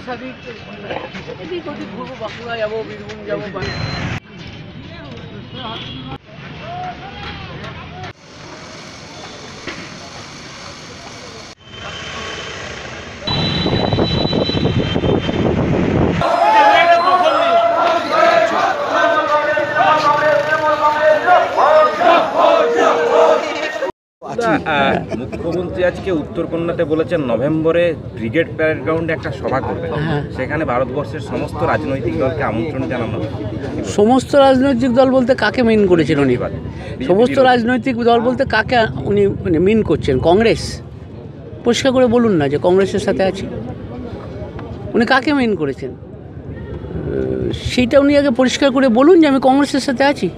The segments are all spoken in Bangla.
স্বাভাবিক, এদিক ওদিক ঘুরবো, বাঁকুড়া যাবো, বীরভূম যাবো। মুখ্যমন্ত্রী আজকে উত্তরকন্যাতে বলেছেন নভেম্বরে ব্রিগেড প্যারেড গ্রাউন্ডে একটা সভা করবেন, সেখানে ভারতবর্ষের সমস্ত রাজনৈতিক দলকে আমন্ত্রণ জানানো। সমস্ত রাজনৈতিক দল বলতে কাকে মিন করেছেন উনি? সমস্ত রাজনৈতিক দল বলতে কাকে উনি মানে মিন করছেন? কংগ্রেস? পরিষ্কার করে বলুন না যে কংগ্রেসের সাথে আছি। উনি কাকে মিন করেছেন সেইটা উনি আগে পরিষ্কার করে বলুন যে আমি কংগ্রেসের সাথে আছি।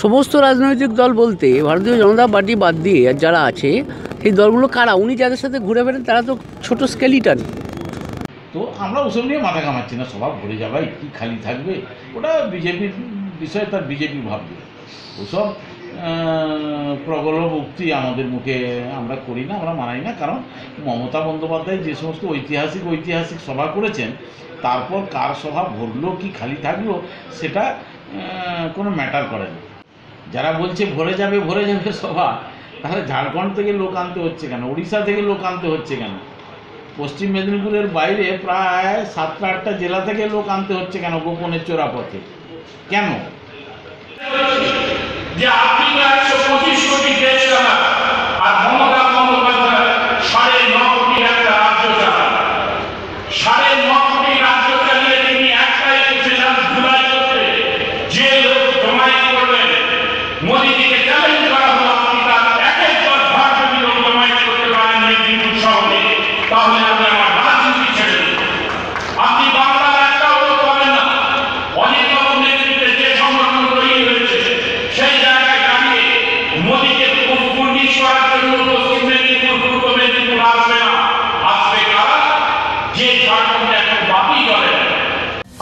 সমস্ত রাজনৈতিক দল বলতে ভারতীয় জনতা পার্টি বাদ দিয়ে আর যারা আছে সেই দলগুলো কারা? উনি যাদের সাথে ঘুরে বেড়ান তারা তো ছোট স্কেলিটন। তো আমরা ওসব নিয়ে মাথা ঘামাচ্ছি না, সভা ভরে যাবে, কি খালি থাকবে, ওটা বিজেপির বিষয়, তার বিজেপি ভাববে। ওসব প্রগল্ভ উক্তি আমাদের মুখে আমরা করি না, আমরা মানাই না। কারণ মমতা বন্দ্যোপাধ্যায় যে সমস্ত ঐতিহাসিক সভা করেছেন, তারপর কার সভা ভরলো কি খালি থাকলো সেটা কোনো ম্যাটার করে না। যারা বলছে ভরে যাবে সভা, তাহলে ঝাড়খণ্ড থেকে লোক আনতে হচ্ছে কেন? উড়িষ্যা থেকে লোক আনতে হচ্ছে কেন? পশ্চিম মেদিনীপুরের বাইরে প্রায় 7-8টা জেলা থেকে লোক আনতে হচ্ছে কেন গোপনের চোরাপথে? কেন? যে আপনি 125 কোটি দেশ চালান আর মমতা বন্দ্যোপাধ্যায় 9.5 কোটি একটা রাজ্য চালান। 9.5 কোটি রাজ্য চালিয়ে তিনি একটাই এসেছিলেন জুলাই করতে, যে লোক জমায়েত করবেন। মোদীজিকে চ্যালেঞ্জ করা হলো, আপনি তার একের পর ভাগ যদি লোক জমায়েত করতে পারেন মেদিনীপুর শহরে, তাহলে আপনি আমার রাজনীতি ছেড়ে দিন। আপনি বাংলার একটাও লোক পাবেন না। অনেক রকম নেতৃত্বে যে সংগঠন তৈরি হয়েছে, সেই জায়গায় দাঁড়িয়ে মোদীকে পুলিশ করার জন্য পশ্চিম মেদিনীপুর, পূর্ব মেদিনীপুর আসবে না। আসবে কারা? যে ঝাড়খণ্ডে এখন বাকি করে।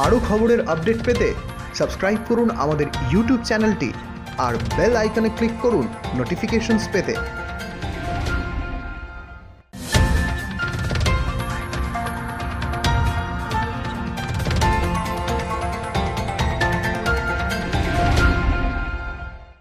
আরও খবরের আপডেট পেতে সাবস্ক্রাইব করুন আমাদের ইউটিউব চ্যানেলটি আর বেল আইকনে ক্লিক করুন নোটিফিকেশনস পেতে।